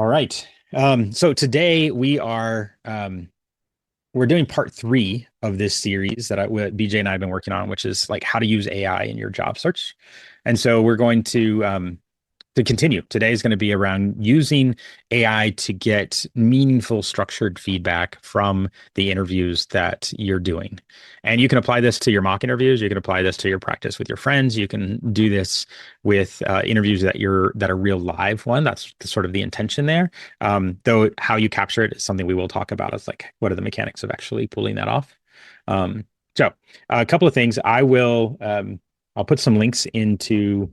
All right. So today we're doing part three of this series that what BJ and I have been working on, which is like how to use AI in your job search. And so we're going to continue. Today is going to be around using AI to get meaningful, structured feedback from the interviews that you're doing. And you can apply this to your mock interviews. You can apply this to your practice with your friends. You can do this with interviews that are real live one. That's sort of the intention there. Though how you capture it is something we will talk about. Is like what are the mechanics of actually pulling that off. Um, so a couple of things. I'll put some links into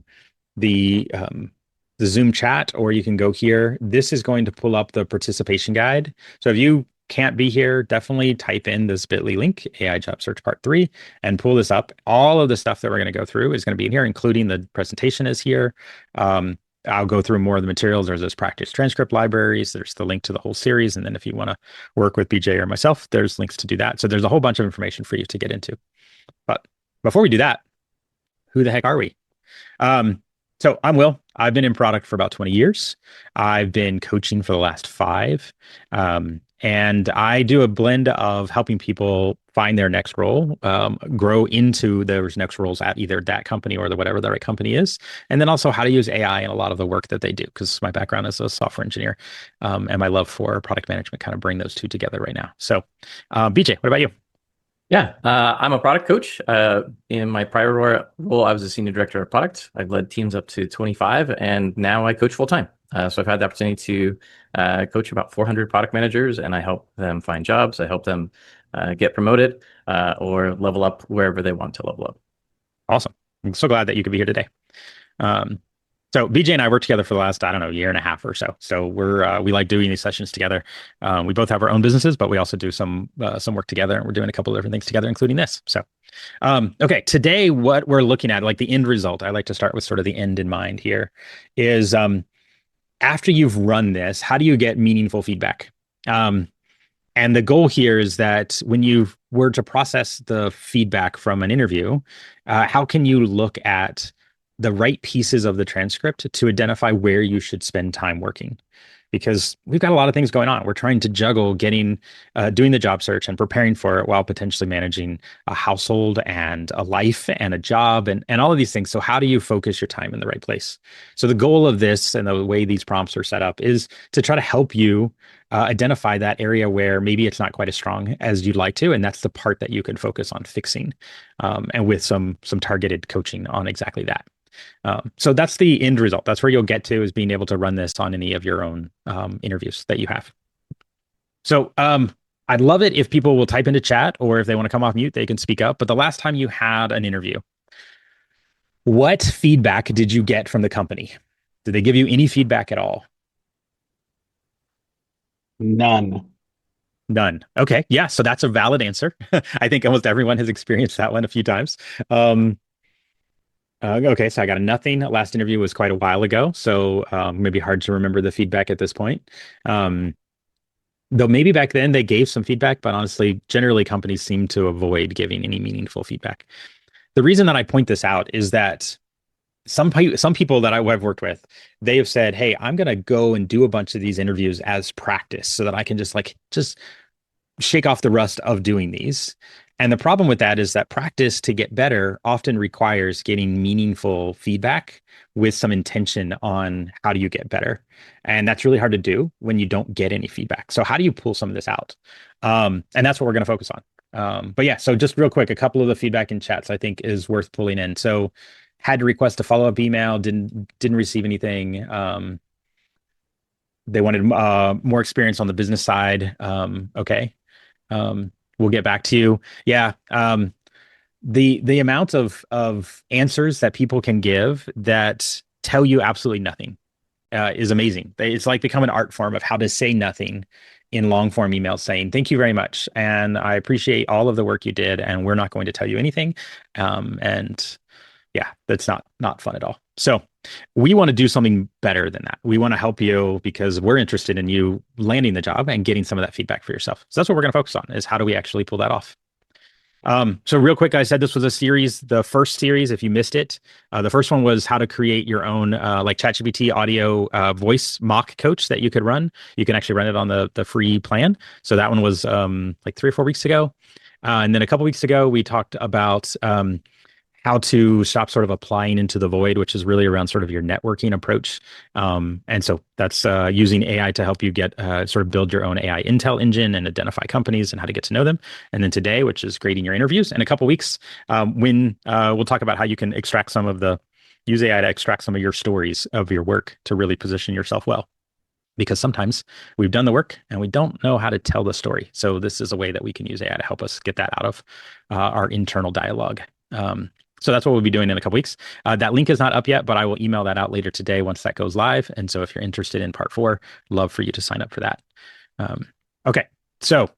the Zoom chat, or you can go here. This is going to pull up the participation guide. So if you can't be here, definitely type in this bit.ly link, AI Job Search Part 3, and pull this up. All of the stuff that we're going to go through is going to be in here, including the presentation is here. I'll go through more of the materials. There's those practice transcript libraries. There's the link to the whole series. And then if you want to work with BJ or myself, there's links to do that. So there's a whole bunch of information for you to get into. But before we do that, who the heck are we? So I'm Will. I've been in product for about 20 years. I've been coaching for the last 5. And I do a blend of helping people find their next role, grow into those next roles at either that company or whatever the right company is. And then also how to use AI in a lot of the work that they do, because my background is a software engineer, and my love for product management kind of bring those two together right now. So BJ, what about you? Yeah, I'm a product coach. In my prior role, I was a senior director of product. I've led teams up to 25, and now I coach full time. So I've had the opportunity to coach about 400 product managers, and I help them find jobs. I help them get promoted or level up wherever they want to level up. Awesome. I'm so glad that you could be here today. So BJ and I worked together for the last, I don't know, year and a half or so. So we like doing these sessions together. We both have our own businesses, but we also do some work together, and we're doing a couple of different things together, including this. So, okay, today what we're looking at, like the end result, I like to start with sort of the end in mind here, is after you've run this, how do you get meaningful feedback? And the goal here is that when you were to process the feedback from an interview, how can you look at the right pieces of the transcript to identify where you should spend time working? Because we've got a lot of things going on. We're trying to juggle doing the job search and preparing for it while potentially managing a household and a life and a job and all of these things. So how do you focus your time in the right place? So the goal of this and the way these prompts are set up is to try to help you identify that area where maybe it's not quite as strong as you'd like to. And that's the part that you can focus on fixing, and with some targeted coaching on exactly that. So that's the end result. That's where you'll get to, is being able to run this on any of your own interviews that you have. So I'd love it if people will type into chat, or if they want to come off mute, they can speak up. But the last time you had an interview, what feedback did you get from the company? Did they give you any feedback at all? None. None. Okay. Yeah. So that's a valid answer. I think almost everyone has experienced that one a few times. Okay, so I got a nothing. Last interview was quite a while ago, so maybe hard to remember the feedback at this point. Though maybe back then they gave some feedback, but honestly, generally companies seem to avoid giving any meaningful feedback. The reason that I point this out is that some people that I've worked with, they have said, "Hey, I'm going to go and do a bunch of these interviews as practice, so that I can just shake off the rust of doing these." And the problem with that is that practice to get better often requires getting meaningful feedback with some intention on how do you get better. And that's really hard to do when you don't get any feedback. So how do you pull some of this out? And that's what we're going to focus on. But yeah, so just real quick, a couple of the feedback in chats I think is worth pulling in. So had to request a follow-up email, didn't receive anything. They wanted more experience on the business side. Okay. We'll get back to you. Yeah. The amount of answers that people can give that tell you absolutely nothing is amazing. It's like become an art form of how to say nothing in long form emails, saying thank you very much, and I appreciate all of the work you did, and we're not going to tell you anything. And yeah, that's not fun at all. So we want to do something better than that. We want to help you because we're interested in you landing the job and getting some of that feedback for yourself. So that's what we're going to focus on, is how do we actually pull that off? So real quick, I said this was a series, the first series, if you missed it. The first one was how to create your own like ChatGPT audio voice mock coach that you could run. You can actually run it on the free plan. So that one was like 3 or 4 weeks ago. And then a couple weeks ago, we talked about how to stop sort of applying into the void, which is really around sort of your networking approach. And so that's using AI to help you get sort of build your own AI intel engine and identify companies and how to get to know them. And then today, which is grading your interviews. In a couple weeks, when we'll talk about how you can extract some of the use AI to extract some of your stories of your work to really position yourself well. Because sometimes we've done the work and we don't know how to tell the story. So this is a way that we can use AI to help us get that out of our internal dialogue. So that's what we'll be doing in a couple weeks. That link is not up yet, but I will email that out later today once that goes live. And so if you're interested in part 4, love for you to sign up for that. Okay, so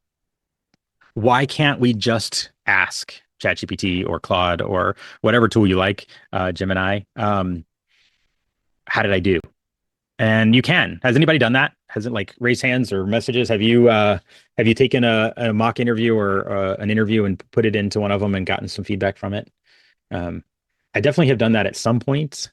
why can't we just ask ChatGPT or Claude or whatever tool you like, Gemini, how did I do? And you can. Has anybody done that? Has it like raised hands or messages? Have you taken a mock interview or an interview and put it into one of them and gotten some feedback from it? Um, I definitely have done that at some points.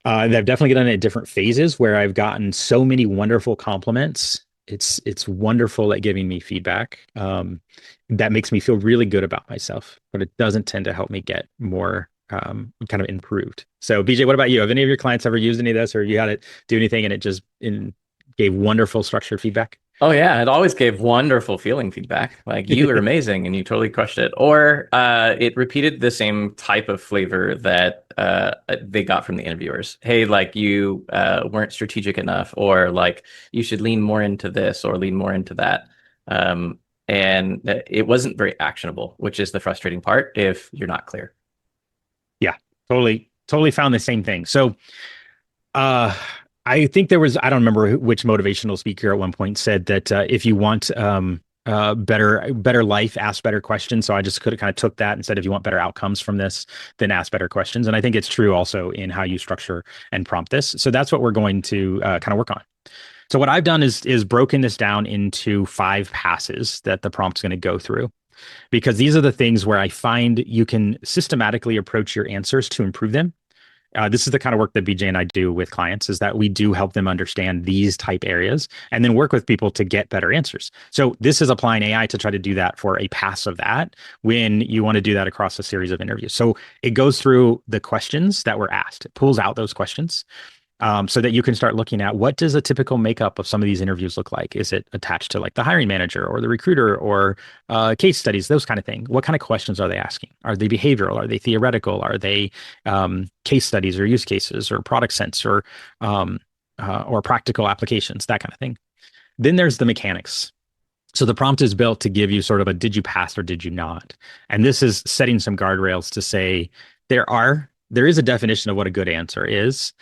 I've definitely done it at different phases where I've gotten so many wonderful compliments. It's wonderful at giving me feedback. That makes me feel really good about myself, but it doesn't tend to help me get more kind of improved. So, BJ, what about you? Have any of your clients ever used any of this, or you had it do anything and it just gave wonderful structured feedback? Oh yeah, it always gave wonderful feeling feedback. Like you were amazing and you totally crushed it. Or it repeated the same type of flavor that they got from the interviewers. Hey, like you weren't strategic enough, or like you should lean more into this or lean more into that. And it wasn't very actionable, which is the frustrating part if you're not clear. Yeah, totally found the same thing. So, uh, I think there was, I don't remember which motivational speaker at one point said that if you want better life, ask better questions. So I just could have kind of took that and said, if you want better outcomes from this, then ask better questions. And I think it's true also in how you structure and prompt this. So that's what we're going to kind of work on. So what I've done is broken this down into 5 passes that the prompt's going to go through, because these are the things where I find you can systematically approach your answers to improve them. This is the kind of work that BJ and I do with clients, is that we do help them understand these type areas and then work with people to get better answers. So this is applying AI to try to do that for a pass of that when you want to do that across a series of interviews. So it goes through the questions that were asked, it pulls out those questions, so that you can start looking at what does a typical makeup of some of these interviews look like? Is it attached to like the hiring manager or the recruiter or case studies, those kind of things? What kind of questions are they asking? Are they behavioral? Are they theoretical? Are they case studies or use cases or product sense or practical applications, that kind of thing? Then there's the mechanics. So the prompt is built to give you sort of a did you pass or did you not? And this is setting some guardrails to say there is a definition of what a good answer is.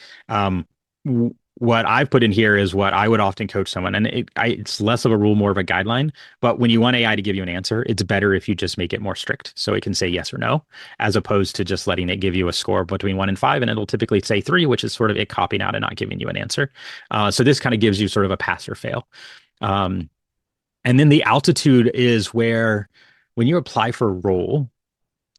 What I've put in here is what I would often coach someone, and it's less of a rule, more of a guideline. But when you want AI to give you an answer, it's better if you just make it more strict, so it can say yes or no, as opposed to just letting it give you a score between 1 and 5, and it'll typically say 3, which is sort of it copying out and not giving you an answer. So this kind of gives you sort of a pass or fail. And then the altitude is where, when you apply for a role,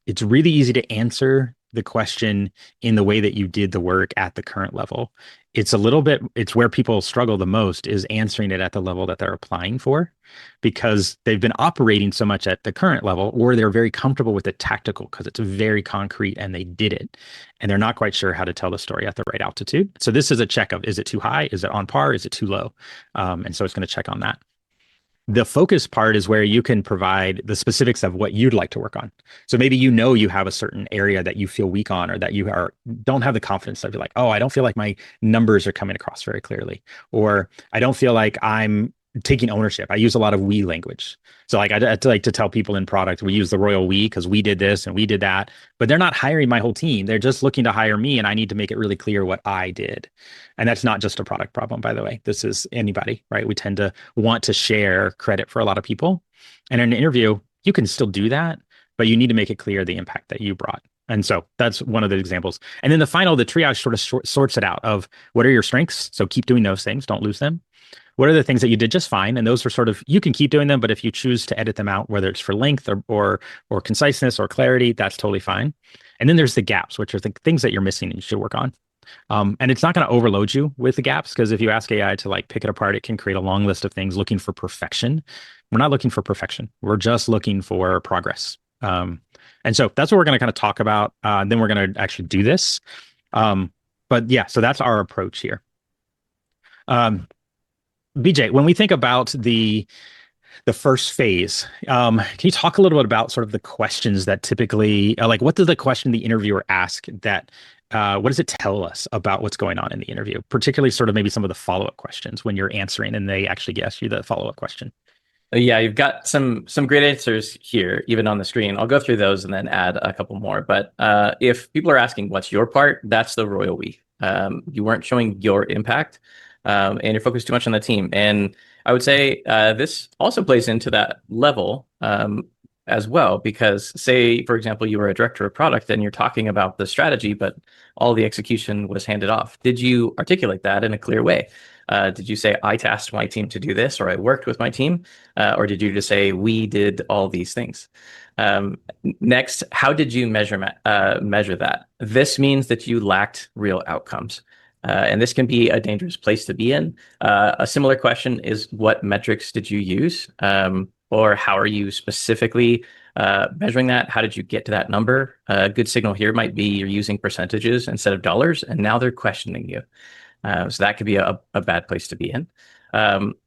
it's really easy to answer the question in the way that you did the work at the current level. It's where people struggle the most, is answering it at the level that they're applying for, because they've been operating so much at the current level, or they're very comfortable with the tactical because it's very concrete and they did it. And they're not quite sure how to tell the story at the right altitude. So this is a check of, is it too high? Is it on par? Is it too low? And so it's going to check on that. The focus part is where you can provide the specifics of what you'd like to work on. So maybe you have a certain area that you feel weak on, or that don't have the confidence of, like, oh, I don't feel like my numbers are coming across very clearly, or I don't feel like I'm taking ownership. I use a lot of we language. So like I like to tell people in product, we use the royal we because we did this and we did that, but they're not hiring my whole team. They're just looking to hire me, and I need to make it really clear what I did. And that's not just a product problem, by the way. This is anybody, right? We tend to want to share credit for a lot of people. And in an interview, you can still do that, but you need to make it clear the impact that you brought. And so that's one of the examples. And then the triage sort of sorts it out of what are your strengths. So keep doing those things. Don't lose them. what are the things that you did just fine? And those are sort of, you can keep doing them, but if you choose to edit them out, whether it's for length or conciseness or clarity, that's totally fine. And then there's the gaps, which are the things that you're missing and you should work on. And it's not going to overload you with the gaps because if you ask AI to like pick it apart, it can create a long list of things looking for perfection. We're not looking for perfection. We're just looking for progress. And so that's what we're going to kind of talk about. Then we're going to actually do this. But yeah, so that's our approach here. BJ, when we think about the first phase, can you talk a little bit about sort of the questions that typically, like, what does the question the interviewer ask that, what does it tell us about what's going on in the interview, particularly sort of maybe some of the follow-up questions when you're answering and they actually ask you the follow-up question? Yeah, you've got some great answers here, even on the screen. I'll go through those and then add a couple more. But if people are asking, "What's your part?" That's the royal we. You weren't showing your impact, and you're focused too much on the team. And I would say this also plays into that level as well, because say, for example, you were a director of product and you're talking about the strategy, but all the execution was handed off. Did you articulate that in a clear way? Did you say, I tasked my team to do this, or I worked with my team? Or did you just say, we did all these things? Next, how did you measure that? This means that you lacked real outcomes. And this can be a dangerous place to be in. A similar question is, what metrics did you use? Or how are you specifically measuring that? How did you get to that number? A good signal here might be you're using percentages instead of dollars, and now they're questioning you. So that could be a bad place to be in.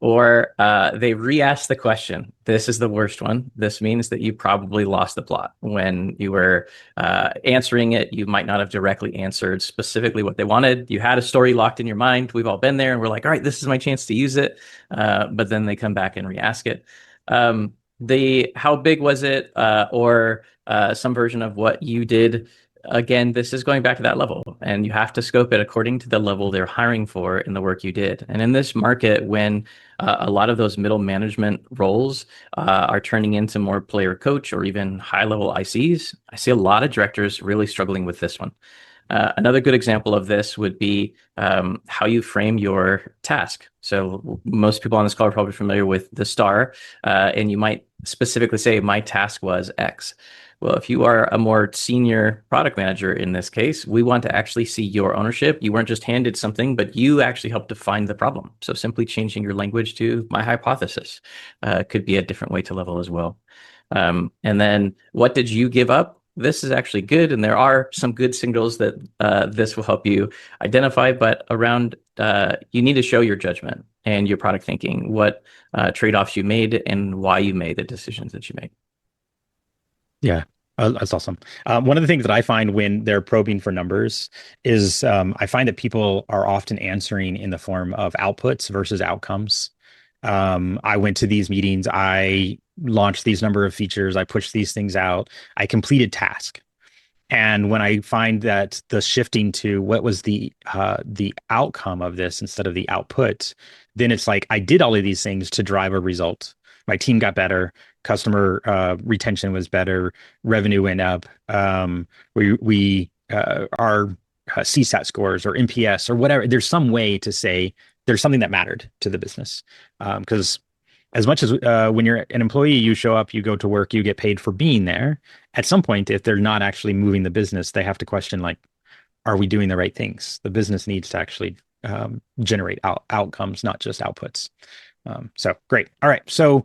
Or they re-asked the question. This is the worst one. This means that you probably lost the plot. When you were answering it, you might not have directly answered specifically what they wanted. You had a story locked in your mind. We've all been there, and we're like, all right, this is my chance to use it. But then they come back and re-ask it. The how big was it, or some version of what you did. Again, this is going back to that level, and you have to scope it according to the level they're hiring for in the work you did. And in this market, when a lot of those middle management roles are turning into more player coach or even high level ICs, I see a lot of directors really struggling with this one. Another good example of this would be how you frame your task. So most people on this call are probably familiar with the STAR, and you might specifically say, my task was X. Well, if you are a more senior product manager in this case, we want to actually see your ownership. You weren't just handed something, but you actually helped define the problem. So simply changing your language to my hypothesis could be a different way to level as well. And then what did you give up? This is actually good, and there are some good signals that this will help you identify, but around you need to show your judgment and your product thinking, what trade-offs you made and why you made the decisions that you made. Yeah, that's awesome. One of the things that I find when they're probing for numbers is I find that people are often answering in the form of outputs versus outcomes. I went to these meetings, I launched these number of features, I pushed these things out, I completed task. And when I find that the shifting to what was the outcome of this instead of the output, then it's like I did all of these things to drive a result. My team got better, customer retention was better, revenue went up. Our CSAT scores or NPS or whatever. There's some way to say there's something that mattered to the business, because as much as when you're an employee, you show up, you go to work, you get paid for being there. At some point, if they're not actually moving the business, they have to question, like, are we doing the right things? The business needs to actually generate outcomes, not just outputs. So great. All right. So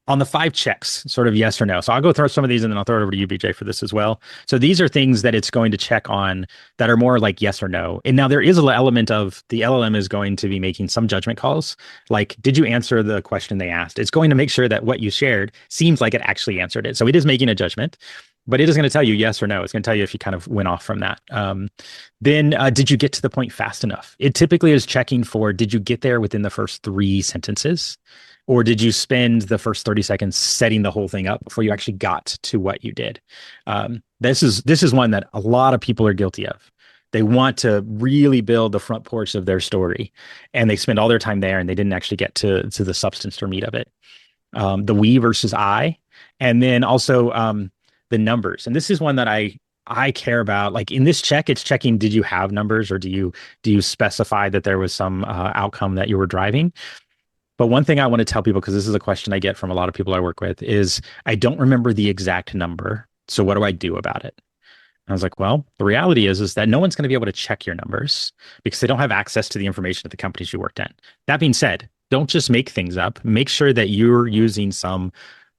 on the 5 checks, sort of yes or no. So I'll go through some of these and then I'll throw it over to you, BJ, for this as well. So these are things that it's going to check on that are more like yes or no. And now there is an element of the LLM is going to be making some judgment calls. Like, did you answer the question they asked? It's going to make sure that what you shared seems like it actually answered it. So it is making a judgment, but it is going to tell you yes or no. It's going to tell you if you kind of went off from that. Then did you get to the point fast enough? It typically is checking for, did you get there within the first 3 sentences? Or did you spend the first 30 seconds setting the whole thing up before you actually got to what you did? This is one that a lot of people are guilty of. They want to really build the front porch of their story, and they spend all their time there, and they didn't actually get to the substance or meat of it. The we versus I, and then also the numbers. And this is one that I I care about, like in this check, it's checking, did you have numbers, or do you specify that there was some outcome that you were driving? But one thing I want to tell people, because this is a question I get from a lot of people I work with, is I don't remember the exact number. So what do I do about it? I was like, well, the reality is that no one's going to be able to check your numbers because they don't have access to the information at the companies you worked at. That being said, don't just make things up. Make sure that you're using some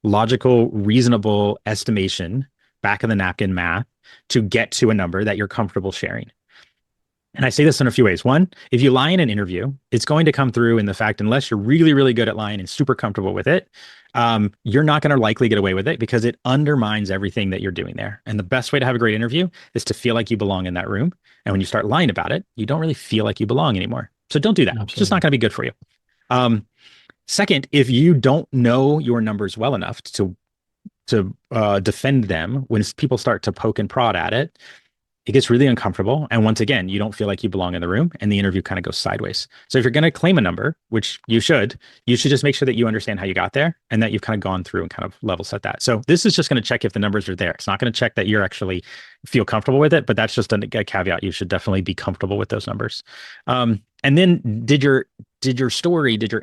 logical, reasonable estimation, back of the napkin math to get to a number that you're comfortable sharing. And I say this in a few ways. One, if you lie in an interview, it's going to come through in the fact, unless you're really, really good at lying and super comfortable with it, you're not going to likely get away with it because it undermines everything that you're doing there. And the best way to have a great interview is to feel like you belong in that room. And when you start lying about it, you don't really feel like you belong anymore. So don't do that. It's just not Absolutely. going to be good for you. Um, Second, if you don't know your numbers well enough to defend them when people start to poke and prod at it, it gets really uncomfortable. And once again, you don't feel like you belong in the room and the interview kind of goes sideways. So if you're going to claim a number, which you should just make sure that you understand how you got there and that you've kind of gone through and kind of level set that. So this is just going to check if the numbers are there. It's not going to check that you're actually feel comfortable with it, but that's just a caveat. You should definitely be comfortable with those numbers. And then did your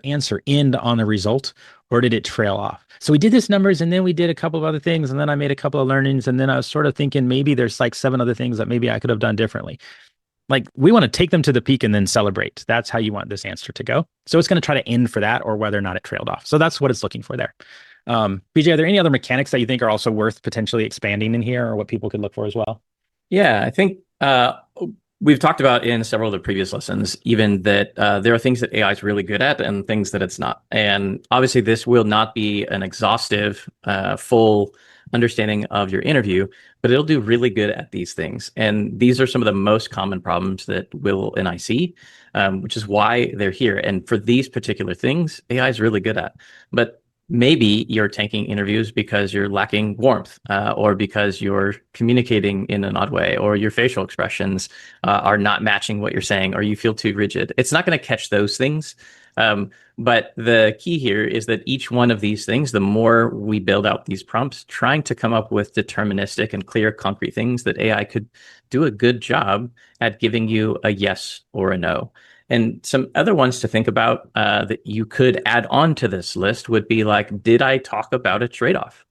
answer end on the result, or did it trail off? So we did this numbers, and then we did a couple of other things, and then I made a couple of learnings, and then I was sort of thinking maybe there's like seven other things that maybe I could have done differently. Like, we want to take them to the peak and then celebrate. That's how you want this answer to go. So it's going to try to end for that, or whether or not it trailed off. So that's what it's looking for there. BJ, are there any other mechanics that you think are also worth potentially expanding in here, or what people could look for as well? Yeah, I think we've talked about in several of the previous lessons, even that there are things that AI is really good at and things that it's not. And obviously, this will not be an exhaustive, full understanding of your interview, but it'll do really good at these things. And these are some of the most common problems that Will and I see, which is why they're here. And for these particular things, AI is really good at. But maybe you're taking interviews because you're lacking warmth, or because you're communicating in an odd way, or your facial expressions are not matching what you're saying, or you feel too rigid. It's not going to catch those things. But the key here is that each one of these things, the more we build out these prompts, trying to come up with deterministic and clear, concrete things that AI could do a good job at giving you a yes or a no. And some other ones to think about that you could add on to this list would be like, did I talk about a trade-off?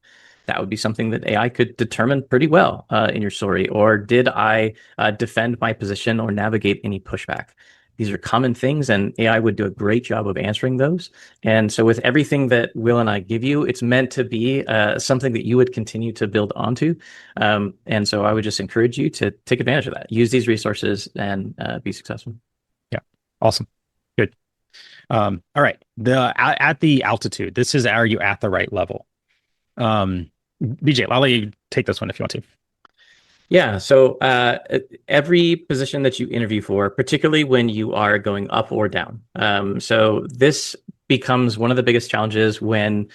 That would be something that AI could determine pretty well in your story. Or did I defend my position or navigate any pushback? These are common things, and AI would do a great job of answering those. And so, with everything that Will and I give you, it's meant to be something that you would continue to build onto. And so, I would just encourage you to take advantage of that. Use these resources and be successful. Yeah. Awesome. Good. All right. At the altitude, this is, are you at the right level? BJ, I'll let you take this one if you want to. Yeah. So every position that you interview for, particularly when you are going up or down. So this becomes one of the biggest challenges when,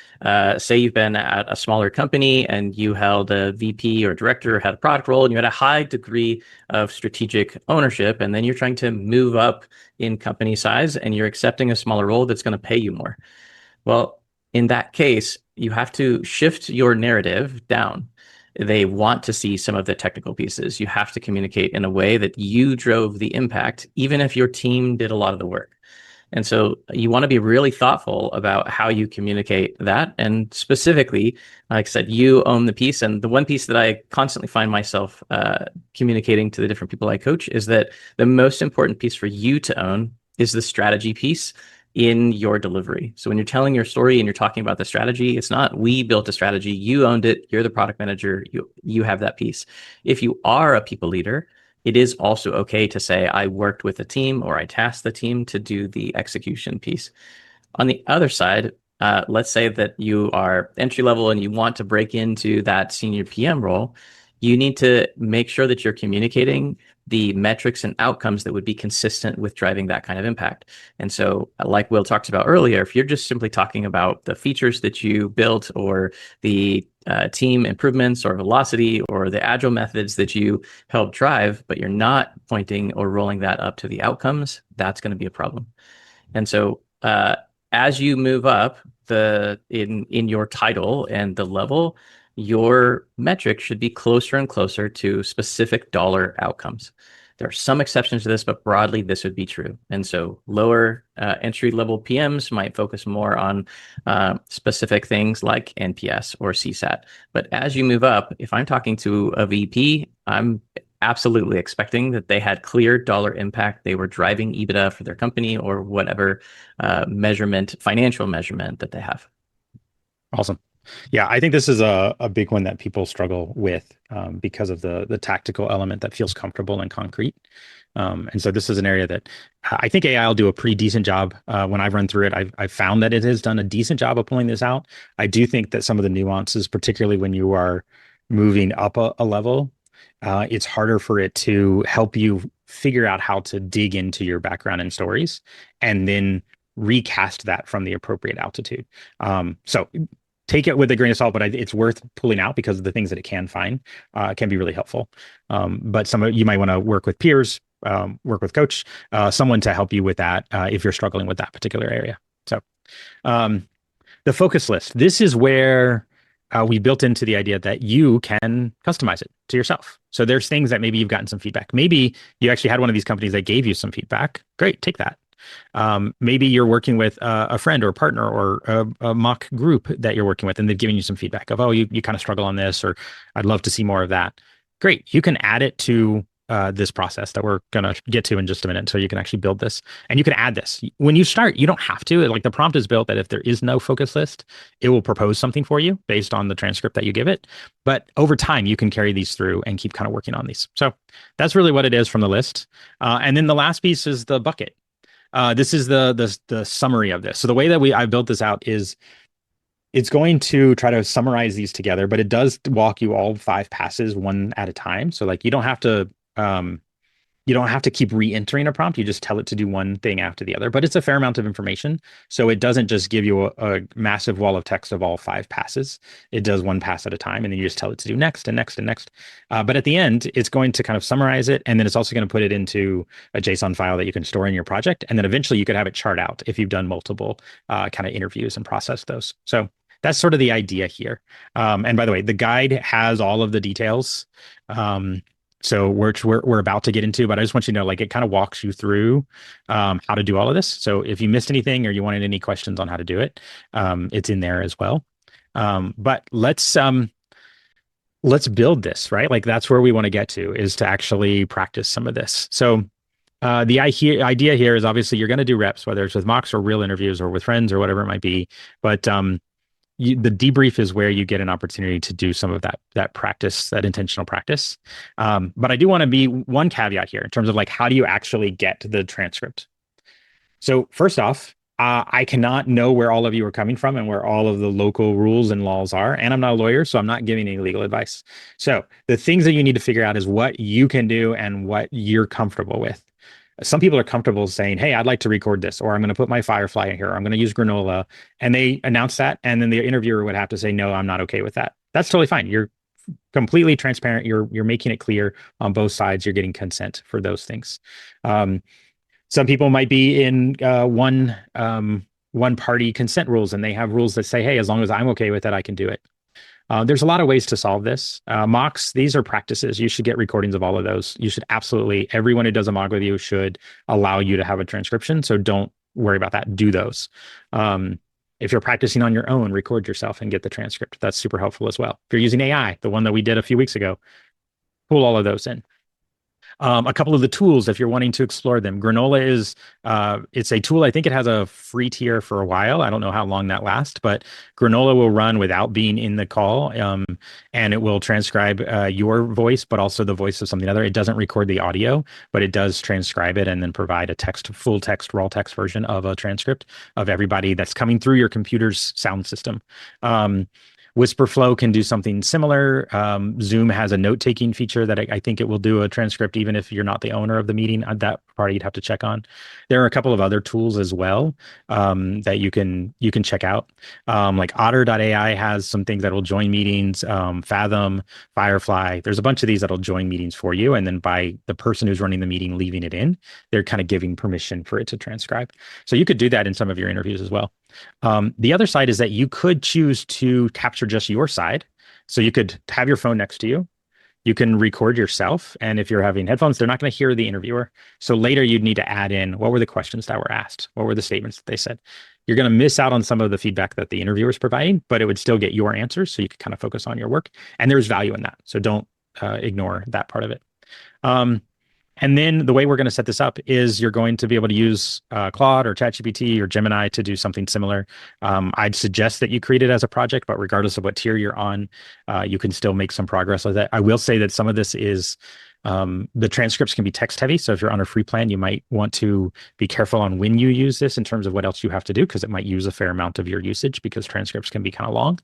say, you've been at a smaller company and you held a VP or director, or had a product role, and you had a high degree of strategic ownership, and then you're trying to move up in company size and you're accepting a smaller role that's going to pay you more. Well, in that case, you have to shift your narrative down. They want to see some of the technical pieces. You have to communicate in a way that you drove the impact, even if your team did a lot of the work. And so you want to be really thoughtful about how you communicate that. And specifically, like I said, you own the piece. And the one piece that I constantly find myself communicating to the different people I coach is that the most important piece for you to own is the strategy piece in your delivery. So when you're telling your story and you're talking about the strategy, it's not we built a strategy, you owned it, you're the product manager, you have that piece. If you are a people leader, it is also okay to say I worked with a team or I tasked the team to do the execution piece. On the other side, let's say that you are entry level and you want to break into that senior PM role. You need to make sure that you're communicating the metrics and outcomes that would be consistent with driving that kind of impact. And so, like Will talked about earlier, if you're just simply talking about the features that you built, or the team improvements or velocity or the agile methods that you help drive, but you're not pointing or rolling that up to the outcomes, that's going to be a problem. And so, as you move up in your title and the level, your metric should be closer and closer to specific dollar outcomes. There are some exceptions to this, but broadly, this would be true. And so lower entry level PMs might focus more on specific things like NPS or CSAT. But as you move up, if I'm talking to a VP, I'm absolutely expecting that they had clear dollar impact. They were driving EBITDA for their company or whatever financial measurement that they have. Awesome. Yeah, I think this is a big one that people struggle with because of the tactical element that feels comfortable and concrete. And so this is an area that I think AI will do a pretty decent job. When I've run through it, I've found that it has done a decent job of pulling this out. I do think that some of the nuances, particularly when you are moving up a level, it's harder for it to help you figure out how to dig into your background and stories and then recast that from the appropriate altitude. So take it with a grain of salt, but it's worth pulling out because of the things that it can find can be really helpful. But some of you might want to work with peers, work with coach, someone to help you with that if you're struggling with that particular area. So the focus list. This is where we built into the idea that you can customize it to yourself. So there's things that maybe you've gotten some feedback. Maybe you actually had one of these companies that gave you some feedback. Great, take that. Maybe you're working with a friend or a partner or a mock group that you're working with, and they've given you some feedback of, oh, you kind of struggle on this, or I'd love to see more of that. Great. You can add it to this process that we're going to get to in just a minute. So you can actually build this and you can add this. When you start, you don't have to. Like the prompt is built that if there is no focus list, it will propose something for you based on the transcript that you give it. But over time, you can carry these through and keep kind of working on these. So that's really what it is from the list. And then the last piece is the bucket. This is the summary of this. So the way that I built this out is it's going to try to summarize these together, but it does walk you all 5 passes one at a time. So like you don't have to keep re-entering a prompt. You just tell it to do one thing after the other, but it's a fair amount of information. So it doesn't just give you a massive wall of text of all 5 passes. It does one pass at a time, and then you just tell it to do next and next and next. But at the end, it's going to kind of summarize it, and then it's also going to put it into a JSON file that you can store in your project. And then eventually you could have it chart out if you've done multiple kind of interviews and process those. So that's sort of the idea here. And by the way, the guide has all of the details. So we're about to get into, but I just want you to know, like it kind of walks you through how to do all of this. So if you missed anything or you wanted any questions on how to do it, it's in there as well. But let's build this, right? Like that's where we want to get to, is to actually practice some of this. So the idea here is obviously you're going to do reps, whether it's with mocks or real interviews or with friends or whatever it might be. But the debrief is where you get an opportunity to do some of that practice, that intentional practice. But I do want to be one caveat here in terms of like, how do you actually get the transcript? So first off, I cannot know where all of you are coming from and where all of the local rules and laws are. And I'm not a lawyer, so I'm not giving any legal advice. So the things that you need to figure out is what you can do and what you're comfortable with. Some people are comfortable saying, hey, I'd like to record this, or I'm going to put my Firefly in here, or I'm going to use Granola. And they announce that. And then the interviewer would have to say, no, I'm not okay with that. That's totally fine. You're completely transparent. You're making it clear on both sides. You're getting consent for those things. Some people might be in one party consent rules, and they have rules that say, hey, as long as I'm okay with it, I can do it. There's a lot of ways to solve this. Mocks, these are practices. You should get recordings of all of those. You should absolutely, everyone who does a mock with you should allow you to have a transcription. So don't worry about that. Do those. If you're practicing on your own, record yourself and get the transcript. That's super helpful as well. If you're using AI, the one that we did a few weeks ago, pull all of those in. A couple of the tools, if you're wanting to explore them. Granola is, it's a tool. I think it has a free tier for a while. I don't know how long that lasts, but Granola will run without being in the call, and it will transcribe your voice, but also the voice of something other. It doesn't record the audio, but it does transcribe it and then provide a full text, raw text version of a transcript of everybody that's coming through your computer's sound system. Whisperflow can do something similar. Zoom has a note-taking feature that I think it will do a transcript even if you're not the owner of the meeting. That part you'd have to check on. There are a couple of other tools as well that you can check out. Like Otter.ai has some things that will join meetings. Fathom, Firefly. There's a bunch of these that'll join meetings for you, and then by the person who's running the meeting leaving it in, they're kind of giving permission for it to transcribe. So you could do that in some of your interviews as well. The other side is that you could choose to capture just your side. So you could have your phone next to you. You can record yourself. And if you're having headphones, they're not going to hear the interviewer. So later you'd need to add in what were the questions that were asked? What were the statements that they said? You're going to miss out on some of the feedback that the interviewer is providing, but it would still get your answers. So you could kind of focus on your work. And there's value in that. So don't ignore that part of it. Um, and then the way we're going to set this up is you're going to be able to use Claude or ChatGPT or Gemini to do something similar. I'd suggest that you create it as a project, but regardless of what tier you're on, you can still make some progress with it. I will say that some of this is the transcripts can be text heavy. So if you're on a free plan, you might want to be careful on when you use this in terms of what else you have to do, because it might use a fair amount of your usage because transcripts can be kind of long.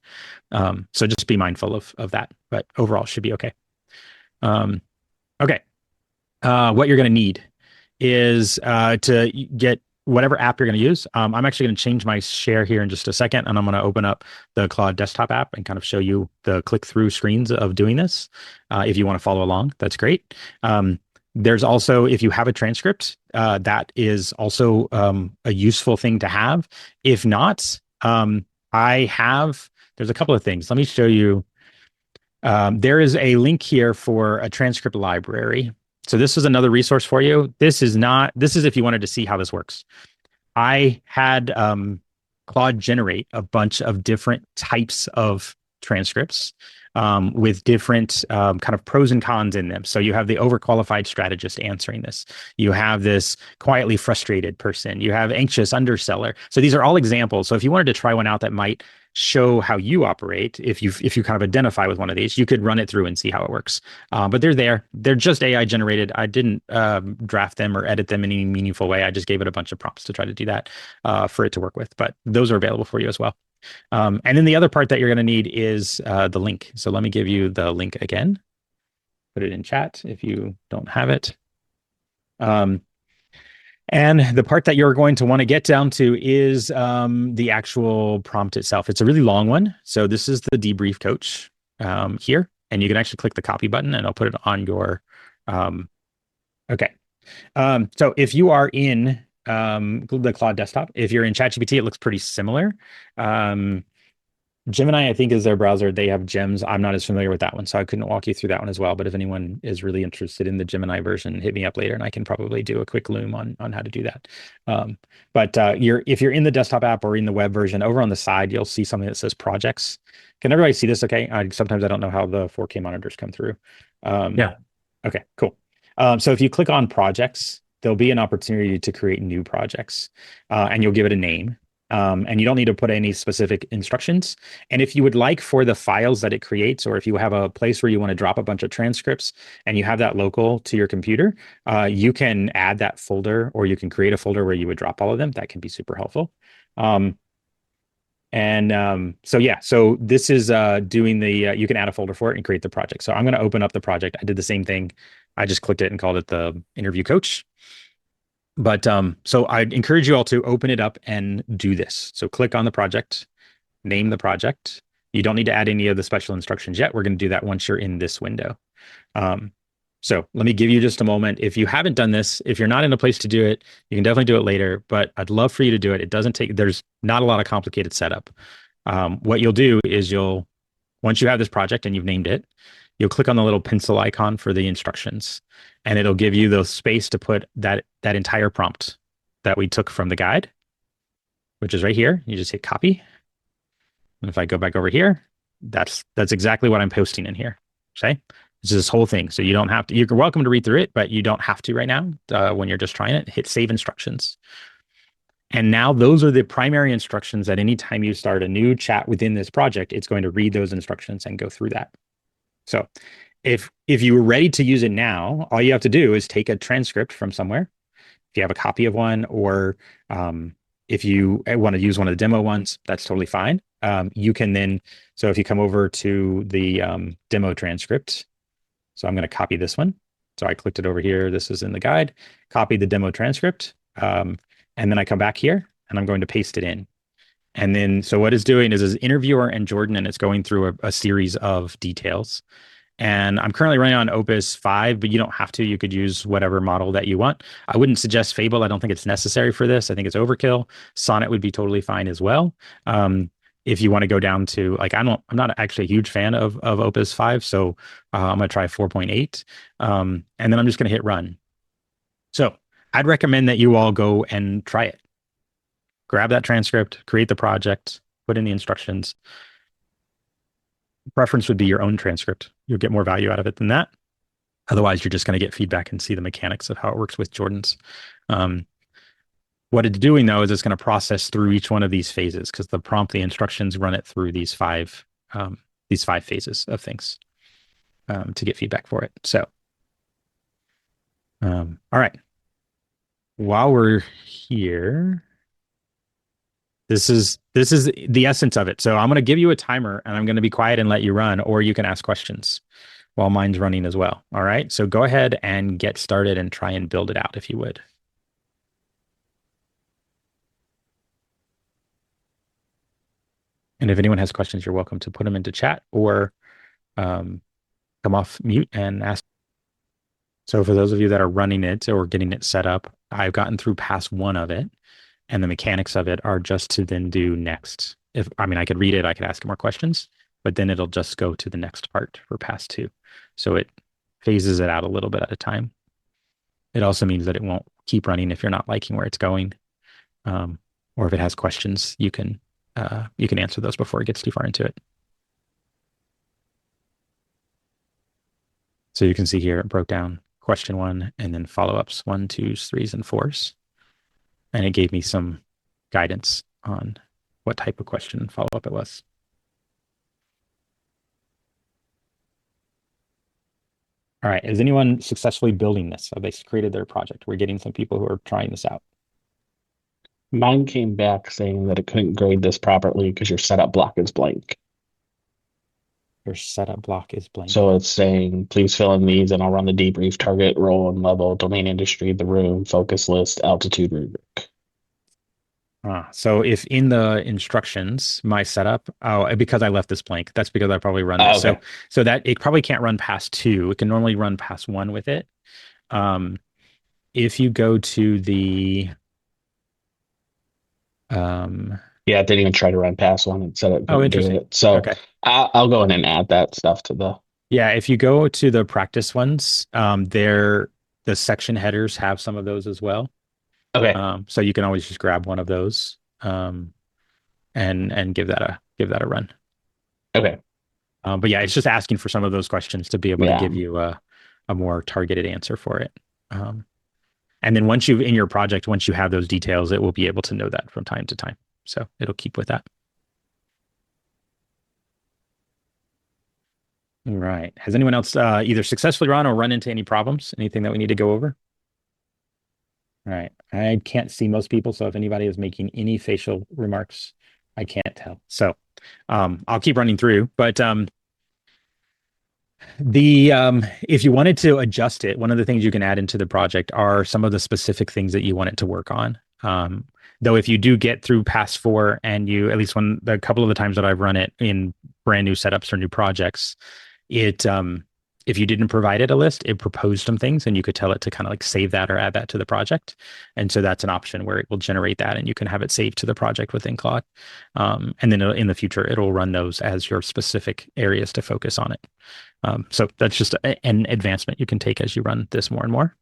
So just be mindful of that. But overall, it should be okay. Okay. What you're going to need is to get whatever app you're going to use. I'm actually going to change my share here in just a second, and I'm going to open up the Claude desktop app and kind of show you the click-through screens of doing this. If you want to follow along, that's great. There's also, if you have a transcript, that is also a useful thing to have. If not, there's a couple of things. Let me show you. There is a link here for a transcript library. So this is another resource for you. This is if you wanted to see how this works. I had Claude generate a bunch of different types of transcripts with different kind of pros and cons in them. So you have the overqualified strategist answering this. You have this quietly frustrated person. You have anxious underseller. So these are all examples. So if you wanted to try one out that might show how you operate, if you kind of identify with one of these, you could run it through and see how it works. But they're there. They're just AI generated. I didn't draft them or edit them in any meaningful way. I just gave it a bunch of prompts to try to do that for it to work with. But those are available for you as well. And then the other part that you're going to need is the link. So let me give you the link again. Put it in chat if you don't have it. And the part that you're going to want to get down to is the actual prompt itself. It's a really long one. So this is the debrief coach here. And you can actually click the copy button and I'll put it on your. Okay. So if you are in the Claude desktop, if you're in ChatGPT, it looks pretty similar. Gemini, I think, is their browser. They have gems. I'm not as familiar with that one, so I couldn't walk you through that one as well. But if anyone is really interested in the Gemini version, hit me up later, and I can probably do a quick loom on how to do that. If you're in the desktop app or in the web version, over on the side, you'll see something that says projects. Can everybody see this? Okay. Sometimes I don't know how the 4K monitors come through. Yeah. Okay. Cool. So if you click on projects, there'll be an opportunity to create new projects, and you'll give it a name. And you don't need to put any specific instructions. And if you would like for the files that it creates, or if you have a place where you want to drop a bunch of transcripts and you have that local to your computer, you can add that folder, or you can create a folder where you would drop all of them. That can be super helpful. So this is doing you can add a folder for it and create the project. So I'm going to open up the project. I did the same thing. I just clicked it and called it the interview coach. But so I'd encourage you all to open it up and do this. So click on the project, name the project. You don't need to add any of the special instructions yet. We're going to do that once you're in this window. So let me give you just a moment. If you haven't done this, if you're not in a place to do it, you can definitely do it later, but I'd love for you to do it. It doesn't take, there's not a lot of complicated setup. What you'll do is once you have this project and you've named it, you'll click on the little pencil icon for the instructions, and it'll give you the space to put that entire prompt that we took from the guide, which is right here. You just hit copy. And if I go back over here, that's exactly what I'm posting in here. Okay. It's this whole thing. So you don't have to, you're welcome to read through it, but you don't have to right now when you're just trying it. Hit save instructions. And now those are the primary instructions that anytime you start a new chat within this project, it's going to read those instructions and go through that. So if you were ready to use it now, all you have to do is take a transcript from somewhere. If you have a copy of one, or if you want to use one of the demo ones, that's totally fine. You can then, so if you come over to the demo transcript, so I'm going to copy this one. So I clicked it over here. This is in the guide, copy the demo transcript. And then I come back here and I'm going to paste it in. And then, so what it's doing is interviewer and Jordan, and it's going through a series of details. And I'm currently running on Opus 5, but you don't have to. You could use whatever model that you want. I wouldn't suggest Fable. I don't think it's necessary for this. I think it's overkill. Sonnet would be totally fine as well. if you want to go down to like I'm not actually a huge fan of Opus 5, so I'm gonna try 4.8, and then I'm just gonna hit run. So I'd recommend that you all go and try it. Grab that transcript, create the project, put in the instructions. Preference would be your own transcript. You'll get more value out of it than that. Otherwise, you're just going to get feedback and see the mechanics of how it works with Jordan's. Um, what it's doing though is it's going to process through each one of these phases because the prompt, the instructions run it through these five phases of things to get feedback for it. So, all right. While we're here, this is the essence of it. So I'm going to give you a timer and I'm going to be quiet and let you run, or you can ask questions while mine's running as well. All right. So go ahead and get started and try and build it out if you would. And if anyone has questions, you're welcome to put them into chat or um, come off mute and ask. So for those of you that are running it or getting it set up, I've gotten through pass one of it, and the mechanics of it are just to then do next. If I mean, I could read it, I could ask more questions, but then it'll just go to the next part for pass two. So it phases it out a little bit at a time. It also means that it won't keep running if you're not liking where it's going, or if it has questions, you can answer those before it gets too far into it. So you can see here it broke down question one and then follow-ups one, twos, threes, and fours. And it gave me some guidance on what type of question and follow-up it was. All right. Is anyone successfully building this? Have they created their project? We're getting some people who are trying this out. Mine came back saying that it couldn't grade this properly because your setup block is blank. Your setup block is blank. So it's saying, please fill in these and I'll run the debrief, target, role and level, domain industry, the room, focus list, altitude rubric. So if in the instructions, my setup, because I left this blank, that's because I probably run this. Okay. So that it probably can't run past two. It can normally run past one with it. If you go to the Yeah, it didn't even try to run past one. It said it couldn't do interesting. it. So Okay. I'll go in and add that stuff to the. Yeah, if you go to the practice ones, the section headers have some of those as well. Okay. So you can always just grab one of those and give that a run. Okay. But yeah, it's just asking for some of those questions to be able to Yeah. give you a more targeted answer for it. And then once in your project, once you have those details, it will be able to know that from time to time. So it'll keep with that. All right. Has anyone else either successfully run or run into any problems? Anything that we need to go over? All right. I can't see most people, so if anybody is making any facial remarks, I can't tell. So I'll keep running through, but if you wanted to adjust it, one of the things you can add into the project are some of the specific things that you want it to work on. Though if you do get through pass four and you, at least the couple of the times that I've run it in brand new setups or new projects, if you didn't provide it a list, it proposed some things and you could tell it to kind of like save that or add that to the project. And so that's an option where it will generate that and you can have it saved to the project within Claude. And then in the future, it'll run those as your specific areas to focus on it. So that's just an advancement you can take as you run this more and more.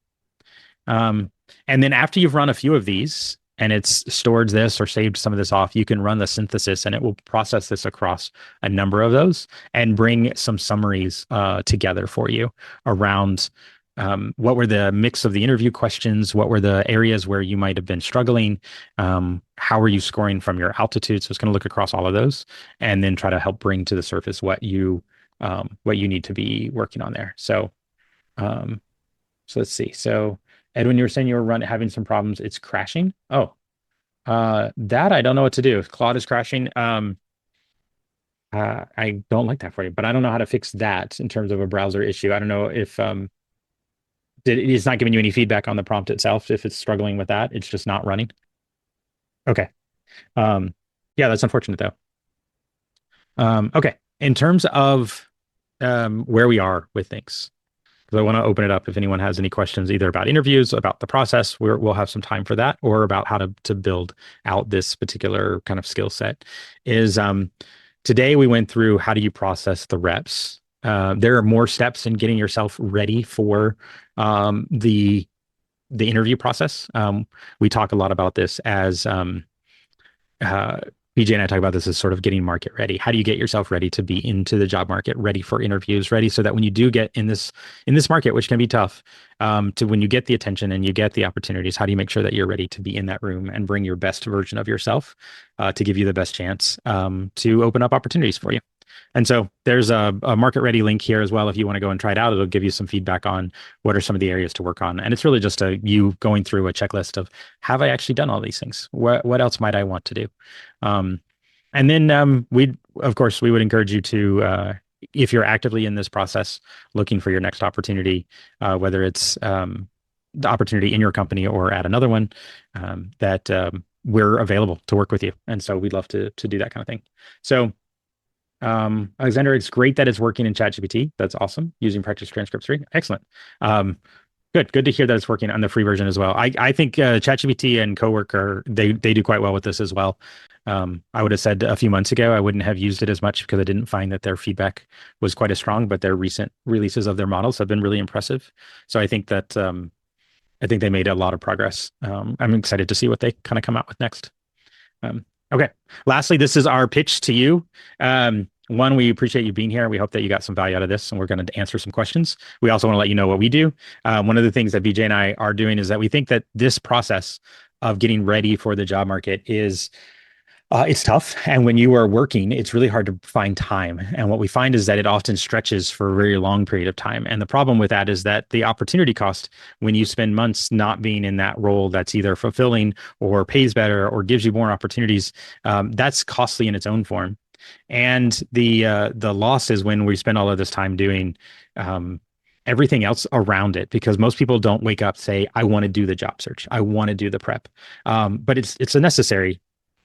And then after you've run a few of these and it's stored this or saved some of this off, you can run the synthesis and it will process this across a number of those and bring some summaries together for you around what were the mix of the interview questions, what were the areas where you might have been struggling, how were you scoring from your altitude. So it's going to look across all of those and then try to help bring to the surface what you need to be working on there. So let's see. So Edwin, you were saying you were having some problems. It's crashing. Oh, that I don't know what to do. Claude is crashing. I don't like that for you, but I don't know how to fix that in terms of a browser issue. I don't know if it's not giving you any feedback on the prompt itself. If it's struggling with that, it's just not running. Okay. Yeah, that's unfortunate though. Okay. In terms of where we are with things. because I want to open it up if anyone has any questions, either about interviews, about the process. We'll have some time for that, or about how to build out this particular kind of skill set. Is Today we went through how do you process the reps. There are more steps in getting yourself ready for the interview process. We talk a lot about this as BJ and I talk about this as sort of getting market ready. How do you get yourself ready to be into the job market, ready for interviews, ready so that when you do get in this market, which can be tough, to when you get the attention and you get the opportunities, how do you make sure that you're ready to be in that room and bring your best version of yourself to give you the best chance to open up opportunities for you? And so there's a market ready link here as well. If you want to go and try it out, it'll give you some feedback on what are some of the areas to work on. And it's really just you going through a checklist of, have I actually done all these things? What else might I want to do? And then of course, we would encourage you to, if you're actively in this process, looking for your next opportunity, whether it's the opportunity in your company or at another one, that we're available to work with you. And so we'd love to do that kind of thing. So Alexander, it's great that it's working in ChatGPT. That's awesome. Using practice transcripts 3. Excellent. Good to hear that it's working on the free version as well. I think ChatGPT and Coworker, they do quite well with this as well. I would have said a few months ago I wouldn't have used it as much because I didn't find that their feedback was quite as strong, but their recent releases of their models have been really impressive. So I think that they made a lot of progress. I'm excited to see what they kind of come out with next. Okay. Lastly, this is our pitch to you. One, we appreciate you being here. We hope that you got some value out of this, and we're going to answer some questions. We also want to let you know what we do. One of the things that BJ and I are doing is that we think that this process of getting ready for the job market is it's tough. And when you are working, it's really hard to find time. And what we find is that it often stretches for a very long period of time. And the problem with that is that the opportunity cost, when you spend months not being in that role that's either fulfilling or pays better or gives you more opportunities, that's costly in its own form. And the loss is when we spend all of this time doing everything else around it, because most people don't wake up, say, I want to do the job search, I want to do the prep. But it's a necessary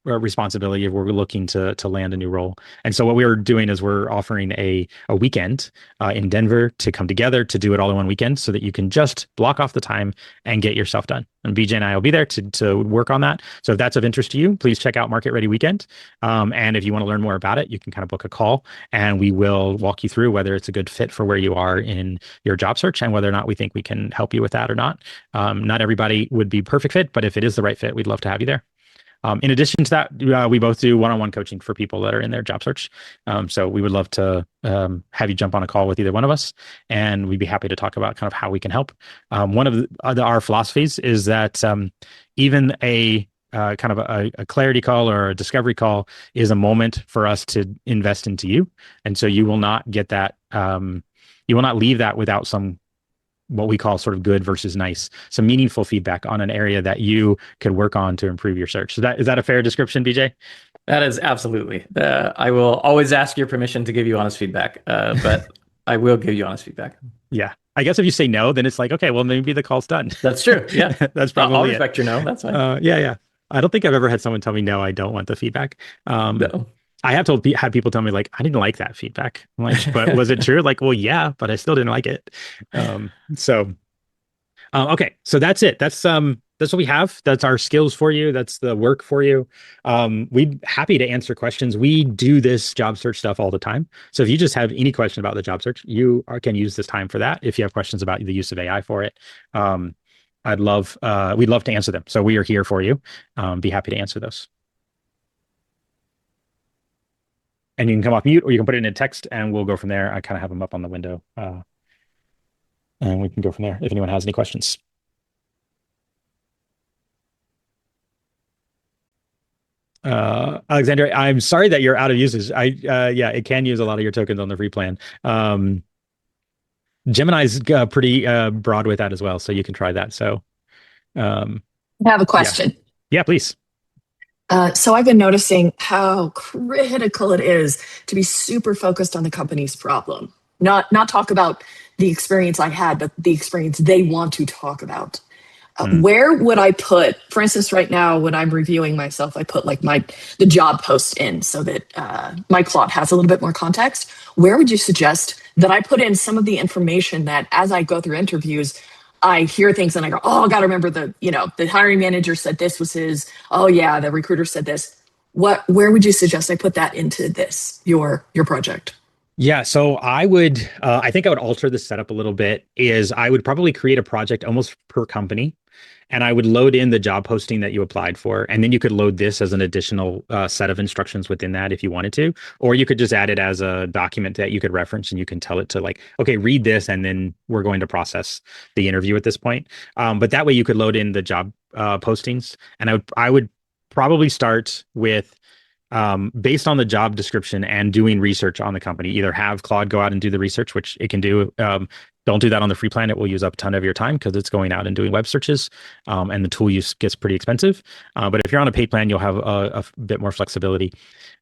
responsibility if we're looking to land a new role. And so what we're doing is we're offering a weekend in Denver to come together to do it all in one weekend so that you can just block off the time and get yourself done. And BJ and I will be there to work on that. So if that's of interest to you, please check out Market Ready Weekend. And if you want to learn more about it, you can kind of book a call and we will walk you through whether it's a good fit for where you are in your job search and whether or not we think we can help you with that or not. Not everybody would be perfect fit, but if it is the right fit, we'd love to have you there. In addition to that, we both do one-on-one coaching for people that are in their job search. So we would love to have you jump on a call with either one of us, and we'd be happy to talk about kind of how we can help. One of our philosophies is that even a kind of a clarity call or a discovery call is a moment for us to invest into you. And so you will not get that, you will not leave that without some what we call sort of good versus nice, some meaningful feedback on an area that you could work on to improve your search. So is that a fair description, BJ? That is absolutely. I will always ask your permission to give you honest feedback, but I will give you honest feedback. Yeah. I guess if you say no, then it's like, okay, well, maybe the call's done. That's true. Yeah. That's probably I'll respect your no. That's fine. Yeah. I don't think I've ever had someone tell me, no, I don't want the feedback. No. I have had people tell me like, I didn't like that feedback. I'm like, but was it true? Like, well, yeah, but I still didn't like it. Okay. So that's it. That's what we have. That's our skills for you. That's the work for you. We'd happy to answer questions. We do this job search stuff all the time. So if you just have any question about the job search, can use this time for that. If you have questions about the use of AI for it, we'd love to answer them. So we are here for you. Be happy to answer those. And you can come off mute or you can put it in a text and we'll go from there. I kind of have them up on the window. And we can go from there if anyone has any questions. Alexander, I'm sorry that you're out of uses. Yeah, it can use a lot of your tokens on the free plan. Gemini's pretty broad with that as well, so you can try that. So I have a question. Yeah, please. So I've been noticing how critical it is to be super focused on the company's problem. Not talk about the experience I had, but the experience they want to talk about. Where would I put, for instance, right now when I'm reviewing myself, I put like the job post in so that my Claude has a little bit more context. Where would you suggest that I put in some of the information that as I go through interviews, I hear things and I go, oh, I got to remember the hiring manager said this was his, oh yeah, the recruiter said this. Where would you suggest I put that into your project? Yeah, so I think I would alter the setup a little bit. Is I would probably create a project almost per company, and I would load in the job posting that you applied for, and then you could load this as an additional set of instructions within that if you wanted to, or you could just add it as a document that you could reference, and you can tell it to like, okay, read this, and then we're going to process the interview at this point. But that way you could load in the job postings, and I would probably start with based on the job description and doing research on the company. Either have Claude go out and do the research, which it can do. Don't do that on the free plan. It will use up a ton of your time because it's going out and doing web searches, and the tool use gets pretty expensive. But if you're on a paid plan, you'll have a bit more flexibility,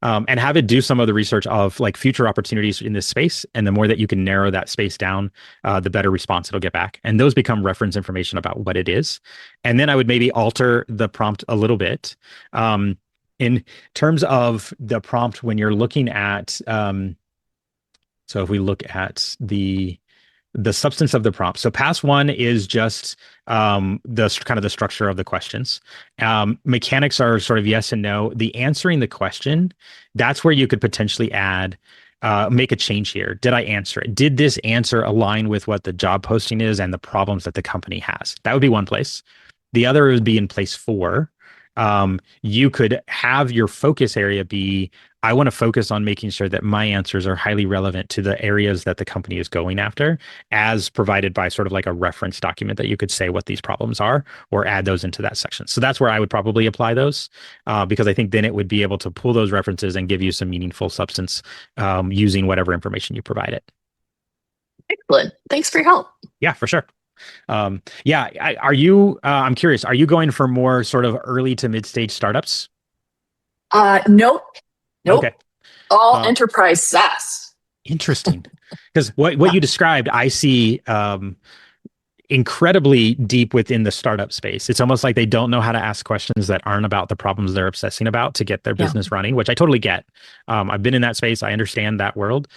and have it do some of the research of like future opportunities in this space. And the more that you can narrow that space down, the better response it'll get back. And those become reference information about what it is. And then I would maybe alter the prompt a little bit. In terms of the prompt, when you're looking at, so if we look at the substance of the prompt. So pass one is just the kind of the structure of the questions. Mechanics are sort of yes and no. The answering the question, that's where you could potentially add, make a change here. Did I answer it? Did this answer align with what the job posting is and the problems that the company has? That would be one place. The other would be in place 4. You could have your focus area be, I want to focus on making sure that my answers are highly relevant to the areas that the company is going after, as provided by sort of like a reference document that you could say what these problems are or add those into that section. So that's where I would probably apply those, because I think then it would be able to pull those references and give you some meaningful substance, using whatever information you provide it. Excellent. Thanks for your help. Yeah, for sure. I'm curious, are you going for more sort of early to mid stage startups? Nope. Okay. All enterprise SaaS. Interesting. Because what you described, I see incredibly deep within the startup space. It's almost like they don't know how to ask questions that aren't about the problems they're obsessing about to get their business running, which I totally get. I've been in that space. I understand that world.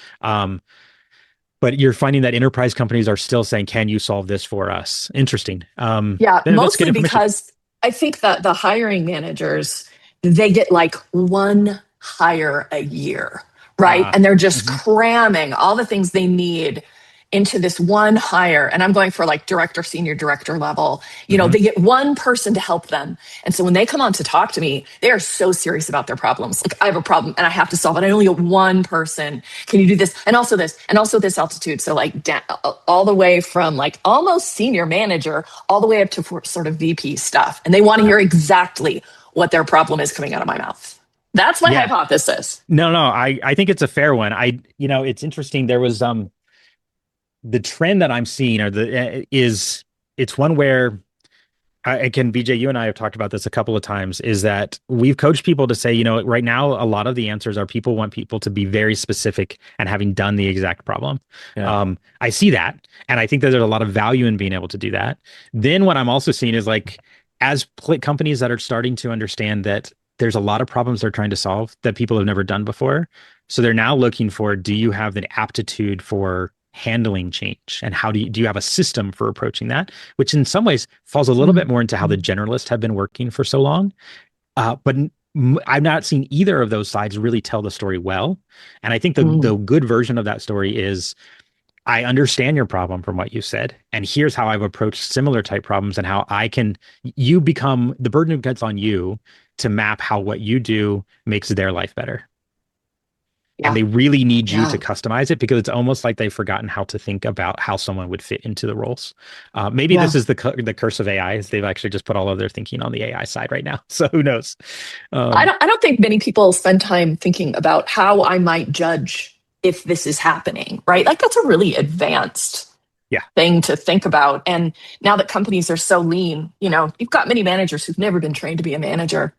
But you're finding that enterprise companies are still saying, can you solve this for us? Interesting. Mostly because I think that the hiring managers, they get like one hire a year, right? And they're just cramming all the things they need into this one hire. And I'm going for like director, senior director level. They get one person to help them. And so when they come on to talk to me, they are so serious about their problems. Like, I have a problem and I have to solve it. I only get one person. Can you do this? And also this, and also this altitude. So like all the way from like almost senior manager, all the way up to sort of VP stuff. And they want to hear exactly what their problem is coming out of my mouth. That's my hypothesis. No, I think it's a fair one. It's interesting. There was, the trend that I'm seeing it's one where BJ, you and I have talked about this a couple of times, is that we've coached people to say, right now, a lot of the answers are people want people to be very specific and having done the exact problem. Yeah. I see that. And I think that there's a lot of value in being able to do that. Then what I'm also seeing is like, as companies that are starting to understand that there's a lot of problems they're trying to solve that people have never done before. So they're now looking for, do you have the aptitude for handling change, and how do you have a system for approaching that, which in some ways falls a little bit more into how the generalists have been working for so long. But I've not seen either of those sides really tell the story well. And I think the good version of that story is, I understand your problem from what you said, and here's how I've approached similar type problems and how you become the burden gets on you to map how what you do makes their life better. And they really need you to customize it, because it's almost like they've forgotten how to think about how someone would fit into the roles. Maybe this is the curse of AI, is they've actually just put all of their thinking on the AI side right now. So who knows? I don't think many people spend time thinking about how I might judge if this is happening, right? Like, that's a really advanced thing to think about. And now that companies are so lean, you've got many managers who've never been trained to be a manager.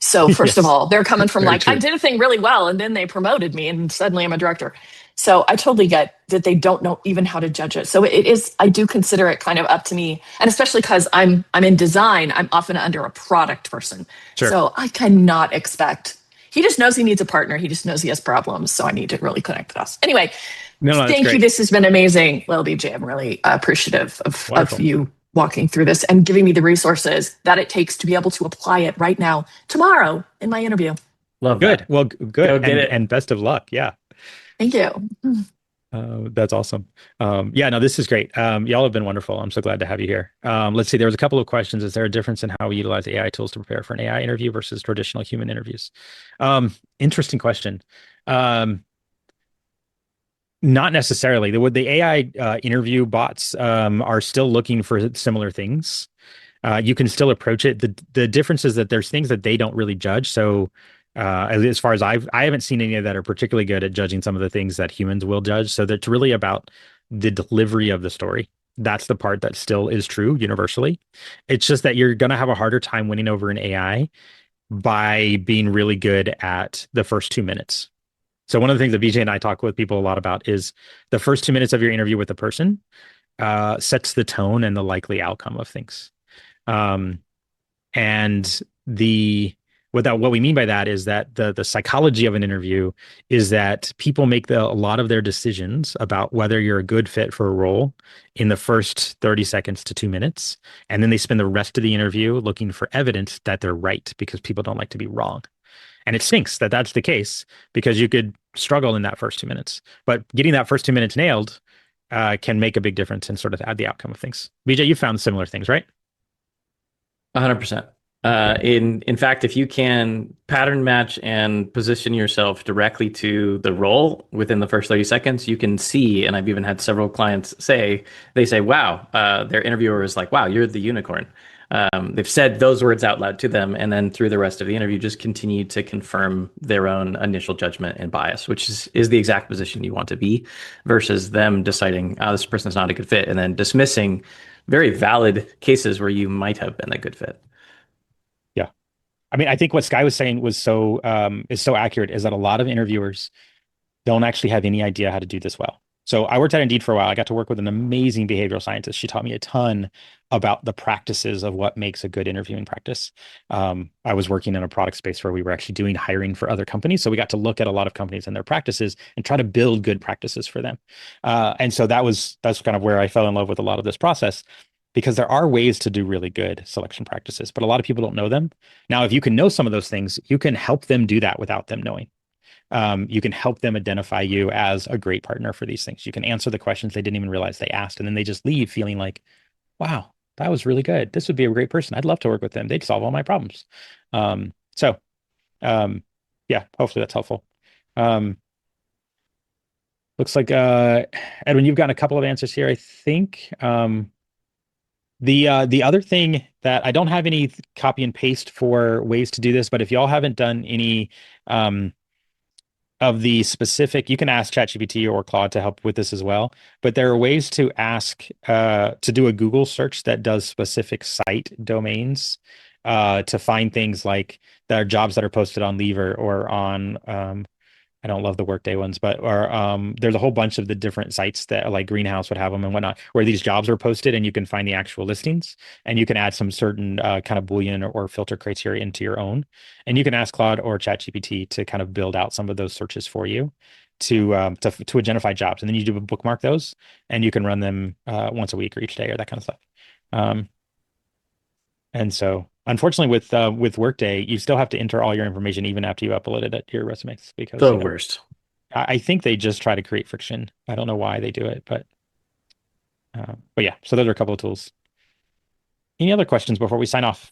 So first of all, they're coming from I did a thing really well, and then they promoted me and suddenly I'm a director. So I totally get that they don't know even how to judge it. So it is, I do consider it kind of up to me. And especially because I'm in design, I'm often under a product person. Sure. So I cannot expect, he just knows he needs a partner. He just knows he has problems. So I need to really connect with us. Anyway, thank you. This has been amazing. Well, BJ, I'm really appreciative of you walking through this and giving me the resources that it takes to be able to apply it right now, tomorrow in my interview. Love Good. that. Well, good. Go get it. And best of luck. Yeah. Thank you. That's awesome. Yeah, no, this is great. Y'all have been wonderful. I'm so glad to have you here. Let's see. There was a couple of questions. Is there a difference in how we utilize AI tools to prepare for an AI interview versus traditional human interviews? Interesting question. Not necessarily. The AI interview bots are still looking for similar things. You can still approach it. The difference is that there's things that they don't really judge. So as far as I haven't seen any that are particularly good at judging some of the things that humans will judge. So that's really about the delivery of the story. That's the part that still is true universally. It's just that you're going to have a harder time winning over an AI by being really good at the first 2 minutes. So one of the things that BJ and I talk with people a lot about is the first 2 minutes of your interview with the person sets the tone and the likely outcome of things. And what we mean by that is that the psychology of an interview is that people make a lot of their decisions about whether you're a good fit for a role in the first 30 seconds to 2 minutes. And then they spend the rest of the interview looking for evidence that they're right, because people don't like to be wrong. And it stinks that that's the case, because you could struggle in that first 2 minutes. But getting that first 2 minutes nailed can make a big difference in sort of the outcome of things. BJ, you found similar things, right? 100%. In fact, if you can pattern match and position yourself directly to the role within the first 30 seconds, you can see, and I've even had several clients say, wow, their interviewer is like, wow, you're the unicorn. They've said those words out loud to them, and then through the rest of the interview, just continue to confirm their own initial judgment and bias, which is the exact position you want to be, versus them deciding, oh, this person's not a good fit, and then dismissing very valid cases where you might have been a good fit. Yeah. I mean, I think what Sky was saying was so accurate, is that a lot of interviewers don't actually have any idea how to do this well. So I worked at Indeed for a while. I got to work with an amazing behavioral scientist. She taught me a ton about the practices of what makes a good interviewing practice. I was working in a product space where we were actually doing hiring for other companies. So we got to look at a lot of companies and their practices and try to build good practices for them. And so that's kind of where I fell in love with a lot of this process, because there are ways to do really good selection practices, but a lot of people don't know them. Now, if you can know some of those things, you can help them do that without them knowing. You can help them identify you as a great partner for these things. You can answer the questions they didn't even realize they asked, and then they just leave feeling like, wow, that was really good. This would be a great person. I'd love to work with them. They'd solve all my problems. Yeah, hopefully that's helpful. Looks like, Edwin, you've gotten a couple of answers here, I think. The other thing that I don't have any copy and paste for ways to do this, but if y'all haven't done any of the specific, you can ask ChatGPT or Claude to help with this as well. But there are ways to ask to do a Google search that does specific site domains to find things like there are jobs that are posted on Lever or on I don't love the Workday ones, but there's a whole bunch of the different sites that like Greenhouse would have them and whatnot, where these jobs are posted, and you can find the actual listings, and you can add some certain kind of Boolean or filter criteria into your own, and you can ask Claude or ChatGPT to kind of build out some of those searches for you to identify jobs, and then you do bookmark those, and you can run them once a week or each day or that kind of stuff. And so, unfortunately, with Workday, you still have to enter all your information even after you uploaded it to your resumes, because The worst. I think they just try to create friction. I don't know why they do it, but yeah. So those are a couple of tools. Any other questions before we sign off?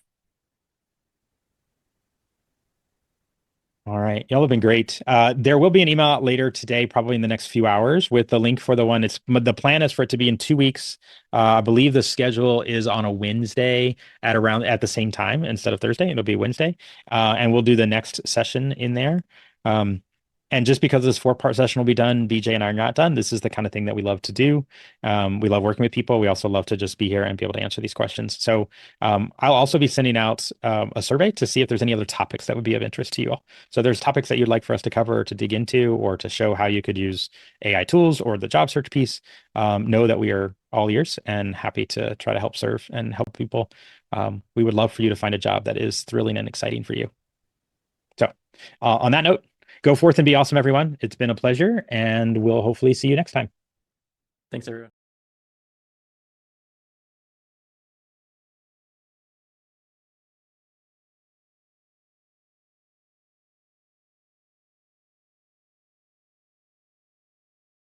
All right, y'all have been great. There will be an email out later today, probably in the next few hours, with the link for the one. The plan is for it to be in 2 weeks. I believe the schedule is on a Wednesday at the same time instead of Thursday. It'll be Wednesday, and we'll do the next session in there. And just because this 4-part session will be done, BJ and I are not done. This is the kind of thing that we love to do. We love working with people. We also love to just be here and be able to answer these questions. So I'll also be sending out a survey to see if there's any other topics that would be of interest to you all. So there's topics that you'd like for us to cover or to dig into or to show how you could use AI tools or the job search piece. Know that we are all ears and happy to try to help serve and help people. We would love for you to find a job that is thrilling and exciting for you. So on that note, go forth and be awesome, everyone. It's been a pleasure, and we'll hopefully see you next time. Thanks, everyone.